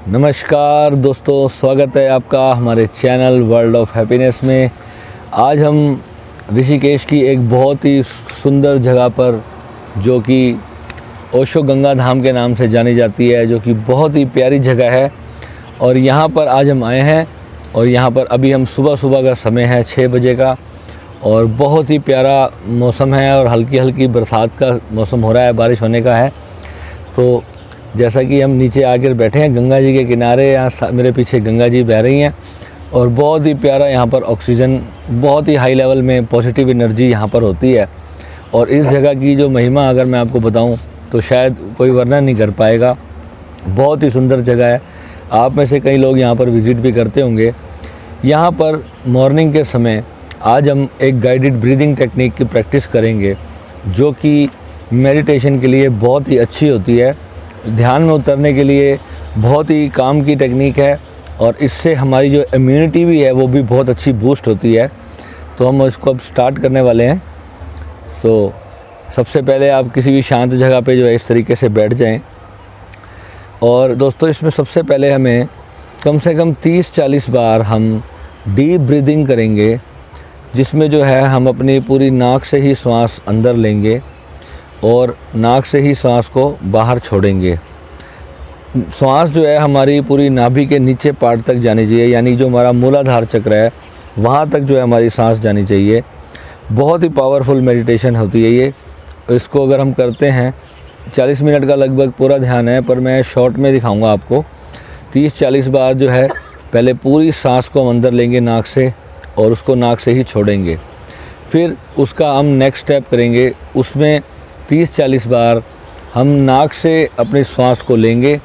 नमस्कार दोस्तों, स्वागत है आपका हमारे चैनल वर्ल्ड ऑफ हैप्पीनेस में। आज हम ऋषिकेश की एक बहुत ही सुंदर जगह पर, जो कि ओशो गंगा धाम के नाम से जानी जाती है, जो कि बहुत ही प्यारी जगह है। और यहाँ पर आज हम आए हैं और यहाँ पर अभी हम सुबह का समय है 6 बजे का, और बहुत ही प्यारा मौसम है और हल्की हल्की बरसात का मौसम हो रहा है, बारिश होने का है। तो जैसा कि हम नीचे आकर बैठे हैं गंगा जी के किनारे, यहाँ मेरे पीछे गंगा जी बह रही हैं और बहुत ही प्यारा यहाँ पर ऑक्सीजन, बहुत ही हाई लेवल में पॉजिटिव एनर्जी यहाँ पर होती है। और इस जगह की जो महिमा अगर मैं आपको बताऊँ तो शायद कोई वर्णन नहीं कर पाएगा। बहुत ही सुंदर जगह है। आप में से कई लोग यहाँ पर विज़िट भी करते होंगे। यहाँ पर मॉर्निंग के समय आज हम एक गाइडेड ब्रीदिंग टेक्निक की प्रैक्टिस करेंगे, जो कि मेडिटेशन के लिए बहुत ही अच्छी होती है, ध्यान में उतरने के लिए बहुत ही काम की टेक्निक है। और इससे हमारी जो इम्यूनिटी भी है वो भी बहुत अच्छी बूस्ट होती है। तो हम इसको अब स्टार्ट करने वाले हैं। तो सबसे पहले आप किसी भी शांत जगह पे जो है इस तरीके से बैठ जाएं। और दोस्तों, इसमें सबसे पहले हमें कम से कम 30-40 बार हम डीप ब्रीदिंग करेंगे, जिसमें जो है हम अपनी पूरी नाक से ही सांस अंदर लेंगे और नाक से ही सांस को बाहर छोड़ेंगे। सांस जो है हमारी पूरी नाभि के नीचे पार्ट तक जानी चाहिए, यानी जो हमारा मूलाधार चक्र है वहाँ तक जो है हमारी सांस जानी चाहिए। बहुत ही पावरफुल मेडिटेशन होती है ये। इसको अगर हम करते हैं 40 मिनट का लगभग पूरा ध्यान है, पर मैं शॉर्ट में दिखाऊंगा आपको। 30-40 बार जो है पहले पूरी सांस को हम अंदर लेंगे नाक से और उसको नाक से ही छोड़ेंगे। फिर उसका हम नेक्स्ट स्टेप करेंगे, उसमें 30-40 बार हम नाक से अपनी सांस को लेंगे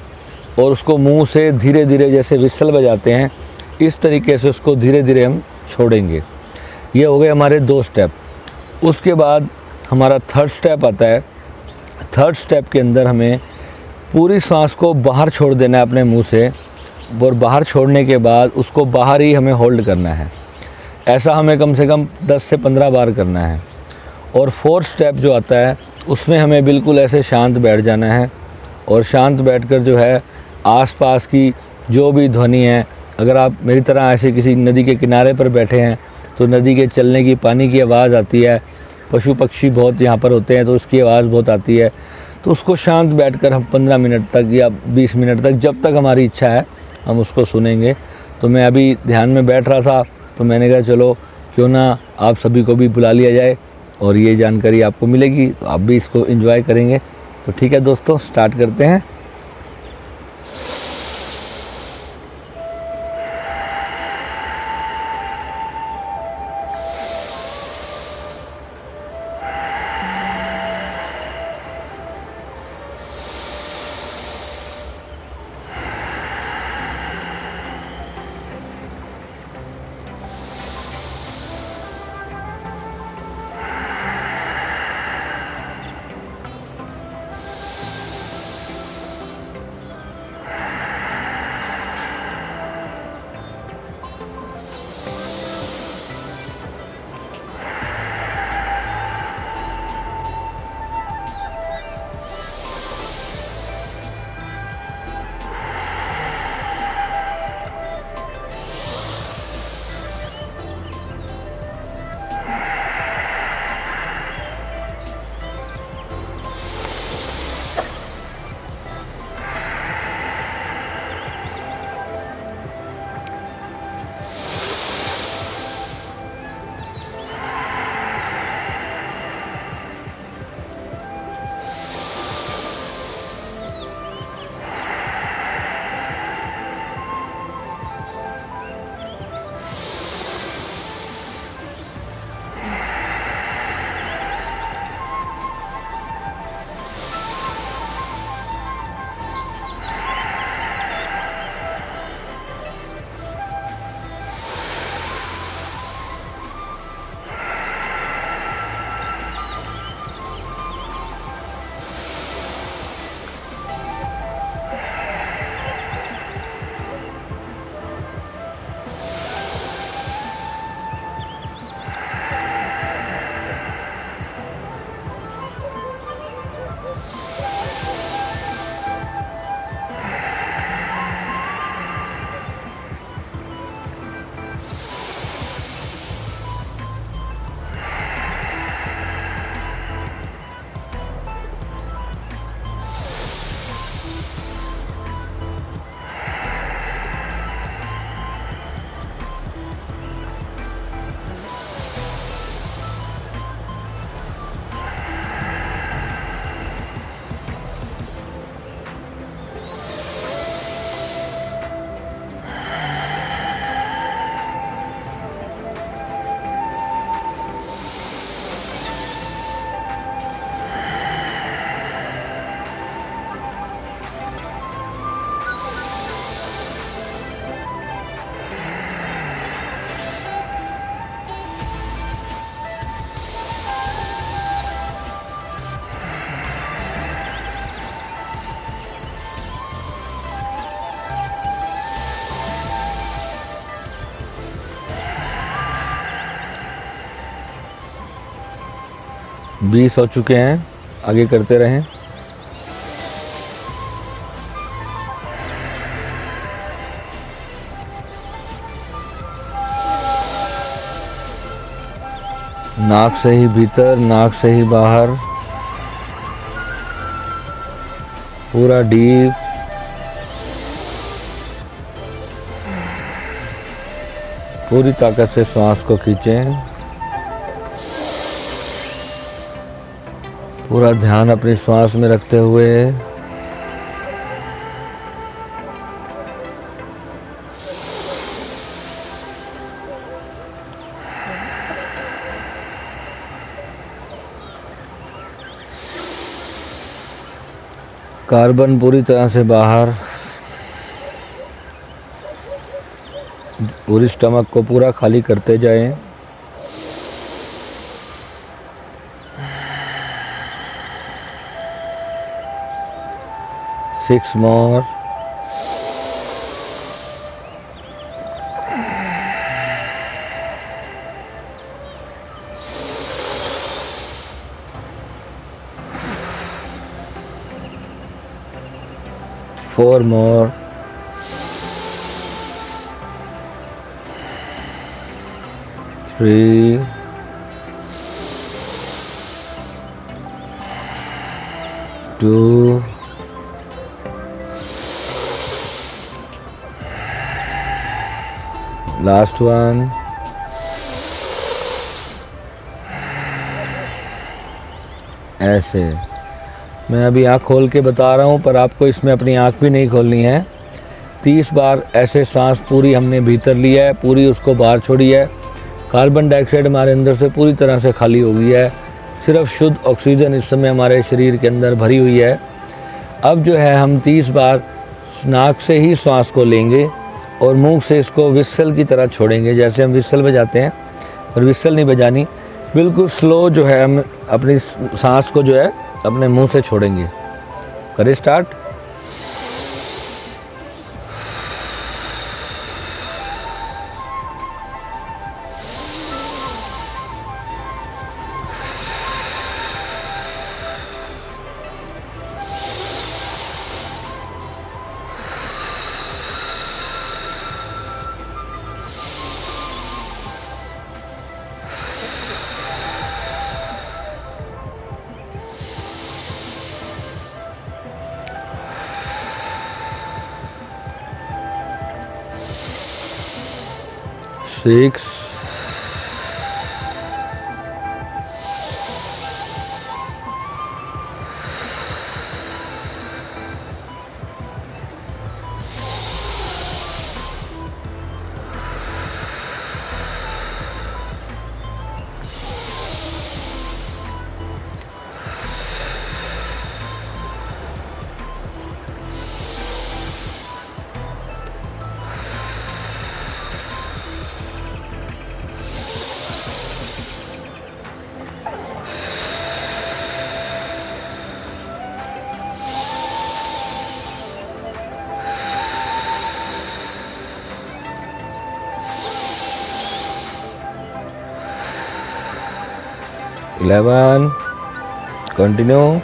और उसको मुंह से धीरे धीरे, जैसे विसल बजाते हैं इस तरीके से उसको धीरे धीरे हम छोड़ेंगे। ये हो गए हमारे 2 स्टेप। उसके बाद हमारा 3rd स्टेप आता है। 3rd स्टेप के अंदर हमें पूरी सांस को बाहर छोड़ देना है अपने मुंह से, और बाहर छोड़ने के बाद उसको बाहर ही हमें होल्ड करना है। ऐसा हमें कम से कम 10 से 15 बार करना है। और 4th स्टेप जो आता है उसमें हमें बिल्कुल ऐसे शांत बैठ जाना है, और शांत बैठकर जो है आसपास की जो भी ध्वनि है, अगर आप मेरी तरह ऐसे किसी नदी के किनारे पर बैठे हैं तो नदी के चलने की, पानी की आवाज़ आती है, पशु पक्षी बहुत यहाँ पर होते हैं तो उसकी आवाज़ बहुत आती है। तो उसको शांत बैठकर हम 15 मिनट तक या 20 मिनट तक, जब तक हमारी इच्छा है, हम उसको सुनेंगे। तो मैं अभी ध्यान में बैठ रहा था तो मैंने कहा चलो क्यों ना आप सभी को भी बुला लिया जाए और ये जानकारी आपको मिलेगी, तो आप भी इसको एंजॉय करेंगे। तो ठीक है दोस्तों, स्टार्ट करते हैं। 20 हो चुके हैं, आगे करते रहें। नाक से ही भीतर, नाक से ही बाहर, पूरा डीप। पूरी ताकत से सांस को खींचें। पूरा ध्यान अपनी सांस में रखते हुए कार्बन पूरी तरह से बाहर। पूरी स्टमक को पूरा खाली करते जाएं। Six more. Four more. 3. 2. Last one. ऐसे मैं अभी आँख खोल के बता रहा हूँ, पर आपको इसमें अपनी आँख भी नहीं खोलनी है। 30 बार ऐसे सांस पूरी हमने भीतर लिया है, पूरी उसको बाहर छोड़ी है। कार्बन डाइऑक्साइड हमारे अंदर से पूरी तरह से खाली हो गई है। सिर्फ शुद्ध ऑक्सीजन इस समय हमारे शरीर के अंदर भरी हुई है। अब जो है हम 30 बार नाक से ही सांस को लेंगे और मुंह से इसको विसल की तरह छोड़ेंगे, जैसे हम विसल बजाते हैं। और विसल नहीं बजानी, बिल्कुल स्लो जो है हम अपनी सांस को जो है अपने मुंह से छोड़ेंगे। करें स्टार्ट। Six, 11, continue.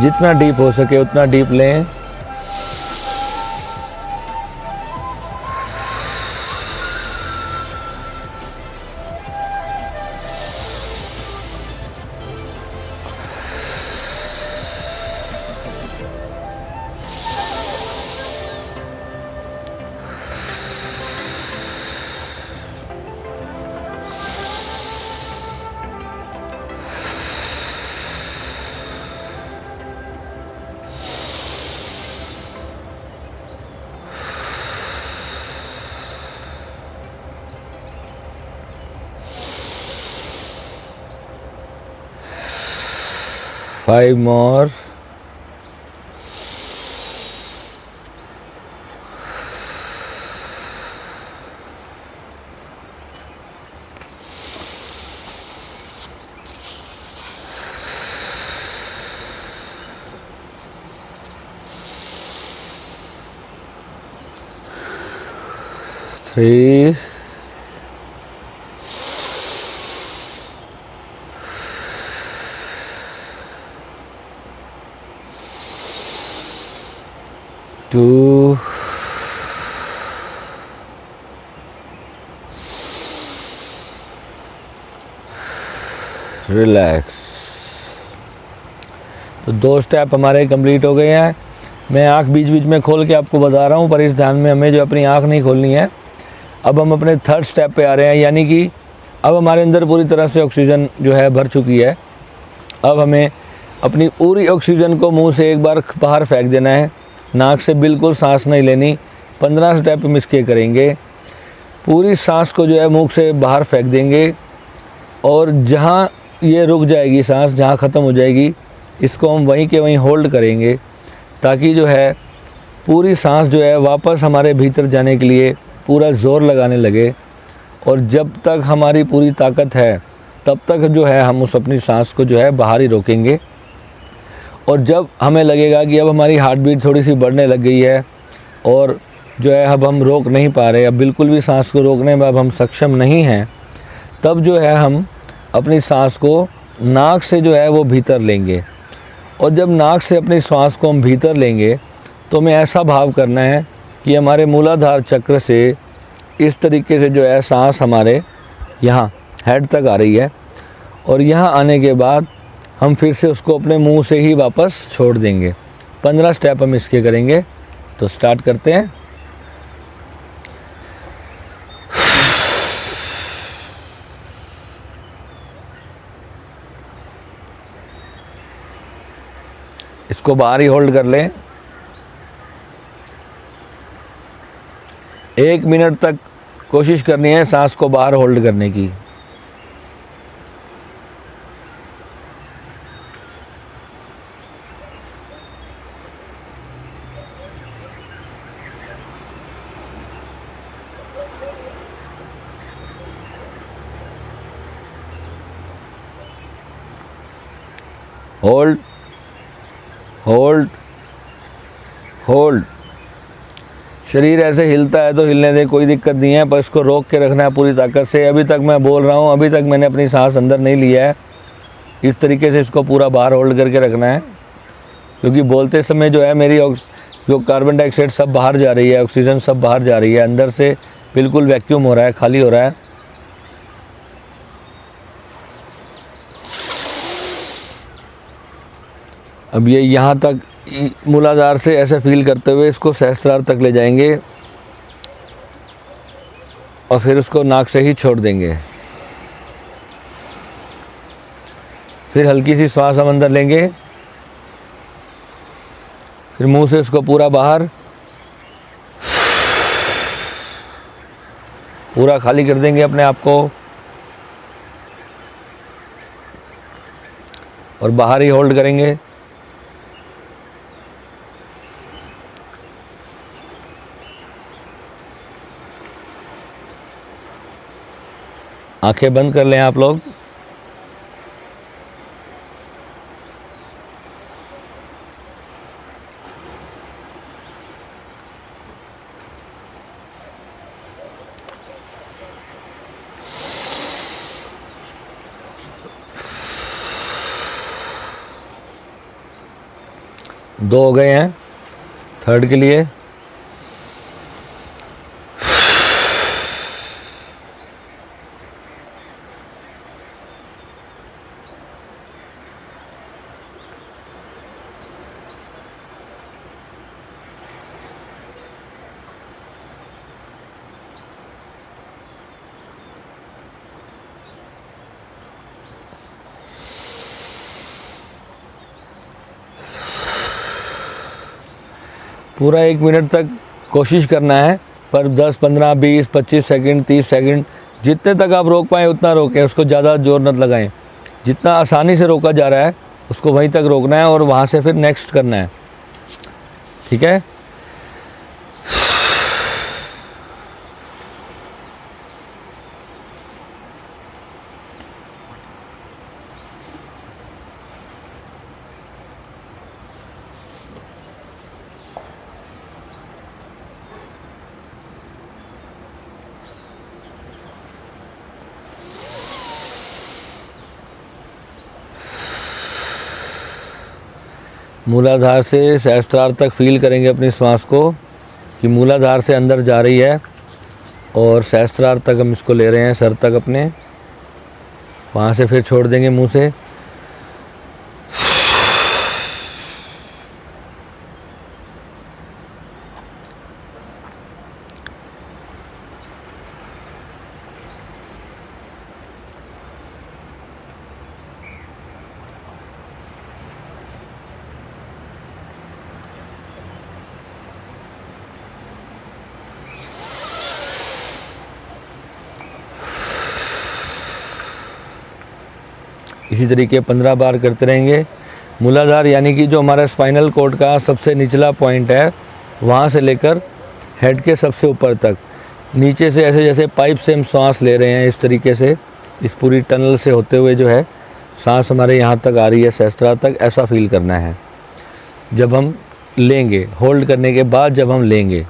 जितना डीप हो सके उतना डीप लें। 5 more. Three, two, relax. तो 2 स्टेप हमारे कंप्लीट हो गए हैं। मैं आँख बीच बीच में खोल के आपको बता रहा हूँ, पर इस ध्यान में हमें जो अपनी आँख नहीं खोलनी है। अब हम अपने 3rd स्टेप पे आ रहे हैं, यानी कि अब हमारे अंदर पूरी तरह से ऑक्सीजन जो है भर चुकी है। अब हमें अपनी पूरी ऑक्सीजन को मुंह से एक बार बाहर फेंक देना है। नाक से बिल्कुल सांस नहीं लेनी। 15 स्टेप हम इसके करेंगे। पूरी सांस को जो है मुंह से बाहर फेंक देंगे और जहाँ ये रुक जाएगी सांस, जहाँ ख़त्म हो जाएगी, इसको हम वहीं के वहीं होल्ड करेंगे, ताकि जो है पूरी सांस जो है वापस हमारे भीतर जाने के लिए पूरा ज़ोर लगाने लगे। और जब तक हमारी पूरी ताकत है तब तक जो है हम उस अपनी सांस को जो है बाहर ही रोकेंगे। और जब हमें लगेगा कि अब हमारी हार्ट बीट थोड़ी सी बढ़ने लग गई है और जो है अब हम रोक नहीं पा रहे, अब बिल्कुल भी सांस को रोकने में अब हम सक्षम नहीं हैं, तब जो है हम अपनी सांस को नाक से जो है वो भीतर लेंगे। और जब नाक से अपनी सांस को हम भीतर लेंगे तो हमें ऐसा भाव करना है कि हमारे मूलाधार चक्र से इस तरीके से जो है सांस हमारे यहाँ हेड तक आ रही है। और यहाँ आने के बाद हम फिर से उसको अपने मुंह से ही वापस छोड़ देंगे। 15 स्टेप हम इसके करेंगे। तो स्टार्ट करते हैं। इसको बाहर ही होल्ड कर लें। 1 मिनट तक कोशिश करनी है सांस को बाहर होल्ड करने की। Hold hold hold. शरीर ऐसे हिलता है तो हिलने दे, कोई दिक्कत नहीं है, पर इसको रोक के रखना है पूरी ताकत से। अभी तक मैं बोल रहा हूँ, अभी तक मैंने अपनी सांस अंदर नहीं लिया है। इस तरीके से इसको पूरा बाहर होल्ड करके रखना है, क्योंकि बोलते समय जो है मेरी जो कार्बन डाइऑक्साइड सब बाहर जा रही है, ऑक्सीजन सब बाहर जा रही है, अंदर से बिल्कुल वैक्यूम हो रहा है, खाली हो रहा है। अब ये यहाँ तक मूलाधार से ऐसे फील करते हुए इसको सहस्त्रार तक ले जाएंगे और फिर उसको नाक से ही छोड़ देंगे। फिर हल्की सी श्वास हम अंदर लेंगे, फिर मुंह से उसको पूरा बाहर, पूरा खाली कर देंगे अपने आप को और बाहर ही होल्ड करेंगे। आंखें बंद कर लें आप लोग। दो हो गए हैं, 3rd के लिए। पूरा 1 मिनट तक कोशिश करना है, पर 10, 15, 20, 25 सेकंड, 30 सेकंड जितने तक आप रोक पाएँ उतना रोकें, उसको ज़्यादा जोर मत लगाएं। जितना आसानी से रोका जा रहा है उसको वहीं तक रोकना है और वहाँ से फिर नेक्स्ट करना है। ठीक है। मूलाधार से सहस्त्रार तक फील करेंगे अपनी श्वास को कि मूलाधार से अंदर जा रही है और सहस्त्रार तक हम इसको ले रहे हैं, सर तक अपने। वहाँ से फिर छोड़ देंगे मुंह से। इसी तरीके 15 बार करते रहेंगे। मूलाधार यानी कि जो हमारा स्पाइनल कॉर्ड का सबसे निचला पॉइंट है, वहाँ से लेकर हेड के सबसे ऊपर तक, नीचे से ऐसे जैसे पाइप से हम सांस ले रहे हैं, इस तरीके से इस पूरी टनल से होते हुए जो है सांस हमारे यहाँ तक आ रही है, सहस्त्रार तक, ऐसा फील करना है। जब हम लेंगे, होल्ड करने के बाद जब हम लेंगे,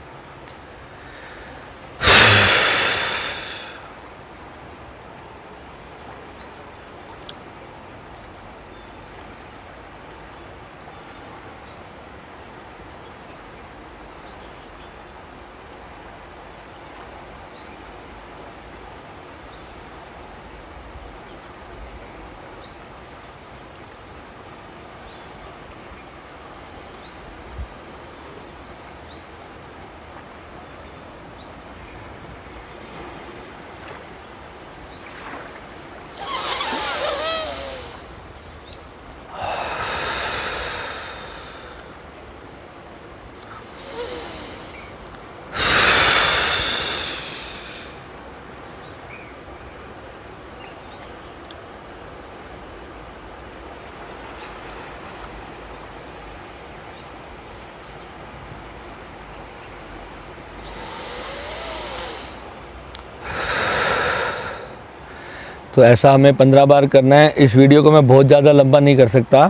तो ऐसा हमें 15 बार करना है। इस वीडियो को मैं बहुत ज़्यादा लंबा नहीं कर सकता,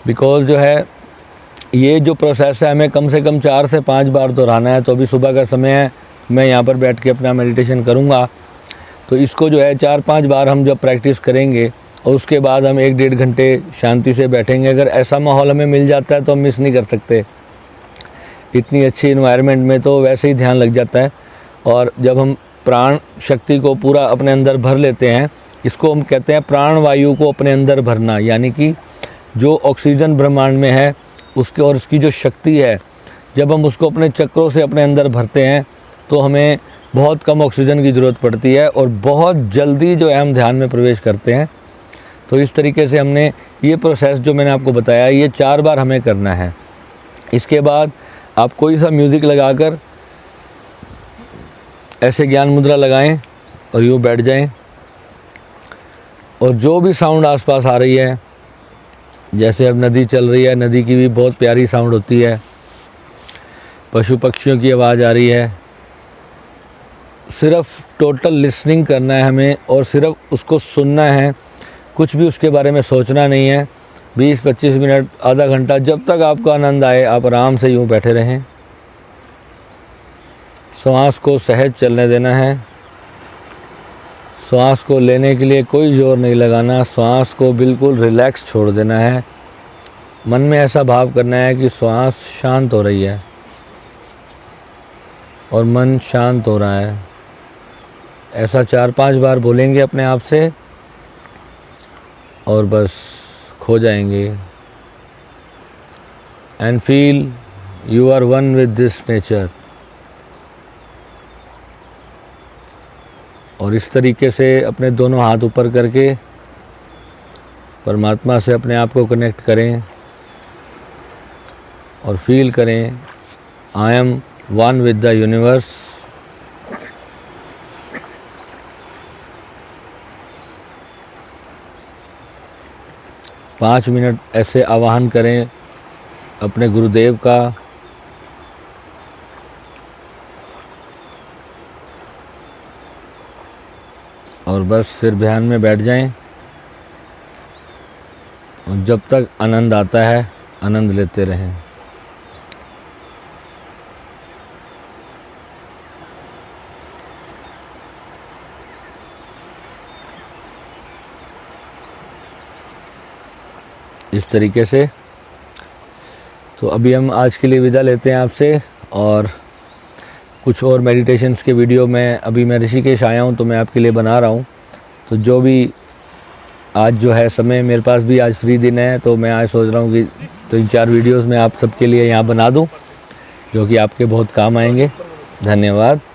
बिकॉज़ जो है ये जो प्रोसेस है हमें कम से कम 4 से 5 बार दोहराना है। तो अभी सुबह का समय है, मैं यहाँ पर बैठ के अपना मेडिटेशन करूँगा। तो इसको जो है 4-5 बार हम जब प्रैक्टिस करेंगे और उसके बाद हम 1-1.5 घंटे शांति से बैठेंगे। अगर ऐसा माहौल हमें मिल जाता है तो हम मिस नहीं कर सकते। इतनी अच्छी इन्वायरमेंट में तो वैसे ही ध्यान लग जाता है। और जब हम प्राण शक्ति को पूरा अपने अंदर भर लेते हैं, इसको हम कहते हैं प्राण वायु को अपने अंदर भरना, यानी कि जो ऑक्सीजन ब्रह्मांड में है उसके और उसकी जो शक्ति है, जब हम उसको अपने चक्रों से अपने अंदर भरते हैं तो हमें बहुत कम ऑक्सीजन की ज़रूरत पड़ती है और बहुत जल्दी जो है हम ध्यान में प्रवेश करते हैं। तो इस तरीके से हमने ये प्रोसेस जो मैंने आपको बताया, ये 4 बार हमें करना है। इसके बाद आप कोई सा म्यूज़िक लगाकर ऐसे ज्ञान मुद्रा लगाएं और यूँ बैठ जाएं, और जो भी साउंड आसपास आ रही है, जैसे अब नदी चल रही है, नदी की भी बहुत प्यारी साउंड होती है, पशु पक्षियों की आवाज़ आ रही है, सिर्फ टोटल लिसनिंग करना है हमें और सिर्फ उसको सुनना है। कुछ भी उसके बारे में सोचना नहीं है। 20-25 मिनट, आधा घंटा, जब तक आपको आनंद आए आप आराम से यूँ बैठे रहें। श्वास को सहज चलने देना है। श्वास को लेने के लिए कोई ज़ोर नहीं लगाना, श्वास को बिल्कुल रिलैक्स छोड़ देना है। मन में ऐसा भाव करना है कि श्वास शांत हो रही है और मन शांत हो रहा है। ऐसा 4-5 बार बोलेंगे अपने आप से और बस खो जाएंगे। And feel you are one with this nature. और इस तरीके से अपने दोनों हाथ ऊपर करके परमात्मा से अपने आप को कनेक्ट करें और फील करें, I am one with the universe. 5 minute ऐसे आवाहन करें अपने गुरुदेव का। और बस फिर ध्यान में बैठ जाएं और जब तक आनंद आता है आनंद लेते रहें। इस तरीके से। तो अभी हम आज के लिए विदा लेते हैं आपसे, और कुछ और मेडिटेशंस के वीडियो मैं ऋषिकेश आया हूँ तो मैं आपके लिए बना रहा हूँ। तो जो भी आज जो है समय मेरे पास भी आज फ्री दिन है, तो मैं आज सोच रहा हूँ कि 3-4 वीडियोस मैं आप सबके लिए यहाँ बना दूँ जो कि आपके बहुत काम आएंगे। धन्यवाद।